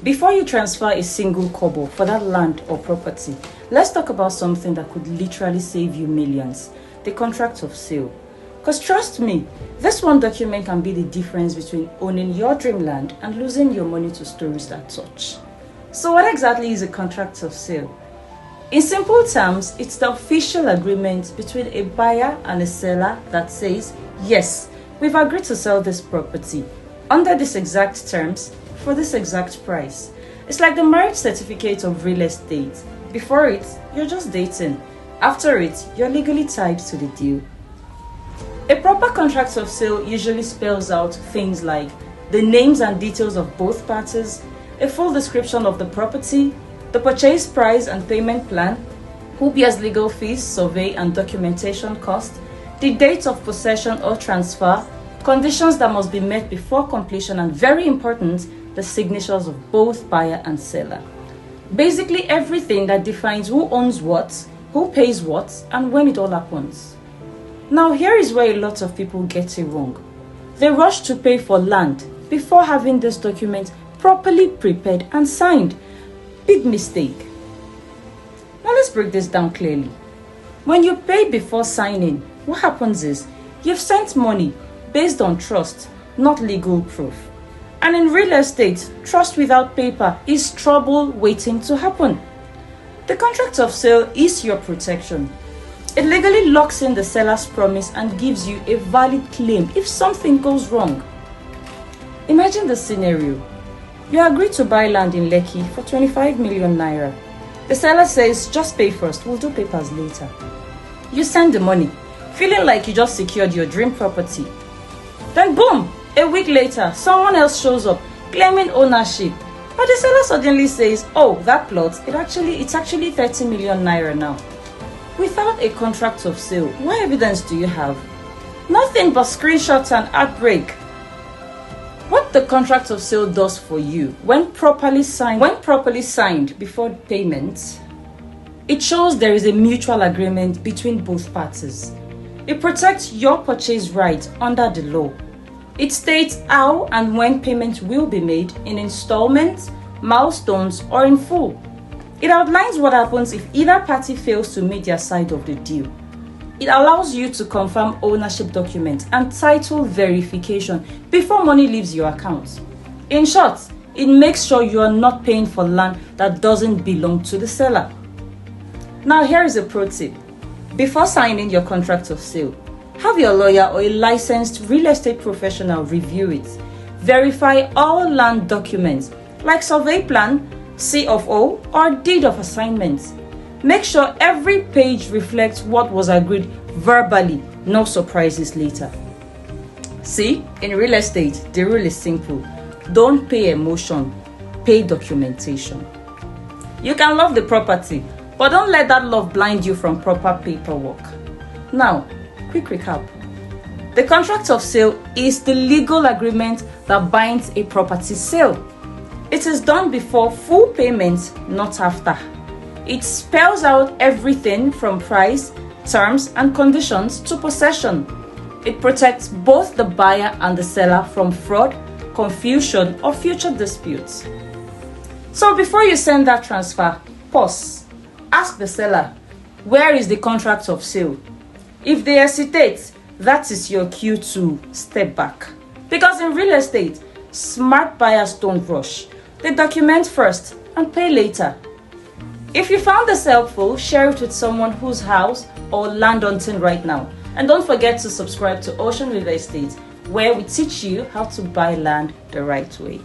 Before you transfer a single kobo for that land or property, let's talk about something that could literally save you millions: the contract of sale. Because trust me, this one document can be the difference between owning your dreamland and losing your money to stories that touch. So what exactly is a contract of sale? In simple terms, it's the official agreement between a buyer and a seller that says, yes, we've agreed to sell this property under these exact terms for this exact price. It's like the marriage certificate of real estate. Before it, you're just dating. After it, you're legally tied to the deal. A proper contract of sale usually spells out things like the names and details of both parties, a full description of the property, the purchase price and payment plan, who bears legal fees, survey and documentation cost, the date of possession or transfer, conditions that must be met before completion, and very important, the signatures of both buyer and seller. Basically everything that defines who owns what, who pays what, and when it all happens. Now here is where a lot of people get it wrong. They rush to pay for land before having this document properly prepared and signed. Big mistake. Now let's break this down clearly. When you pay before signing, what happens is you've sent money based on trust, not legal proof. And in real estate, trust without paper is trouble waiting to happen. The contract of sale is your protection. It legally locks in the seller's promise and gives you a valid claim if something goes wrong. Imagine the scenario. You agreed to buy land in Lekki for 25 million naira. The seller says, just pay first, we'll do papers later. You send the money, feeling like you just secured your dream property. Then boom, a week later, someone else shows up claiming ownership. But the seller suddenly says, oh, that plot, it's actually 30 million naira now. Without a contract of sale, what evidence do you have? Nothing but screenshots and heartbreak. What the contract of sale does for you, when properly signed before payment, it shows there is a mutual agreement between both parties. It protects your purchase right under the law. It states how and when payment will be made in installments, milestones, or in full. It outlines what happens if either party fails to meet their side of the deal. It allows you to confirm ownership documents and title verification before money leaves your account. In short, it makes sure you are not paying for land that doesn't belong to the seller. Now here is a pro tip. Before signing your contract of sale, have your lawyer or a licensed real estate professional review it. Verify all land documents like survey plan, C of O, or deed of assignment. Make sure every page reflects what was agreed verbally, no surprises later. See, in real estate, the rule is simple. Don't pay emotion, pay documentation. You can love the property, but don't let that love blind you from proper paperwork. Now, quick recap. The contract of sale is the legal agreement that binds a property sale. It is done before full payment, not after. It spells out everything from price, terms, and conditions to possession. It protects both the buyer and the seller from fraud, confusion, or future disputes. So before you send that transfer, pause. Ask the seller, where is the contract of sale? If they hesitate, that is your cue to step back. Because in real estate, smart buyers don't rush. They document first and pay later. If you found this helpful, share it with someone whose house or land hunting right now. And don't forget to subscribe to Ocean Real Estate, where we teach you how to buy land the right way.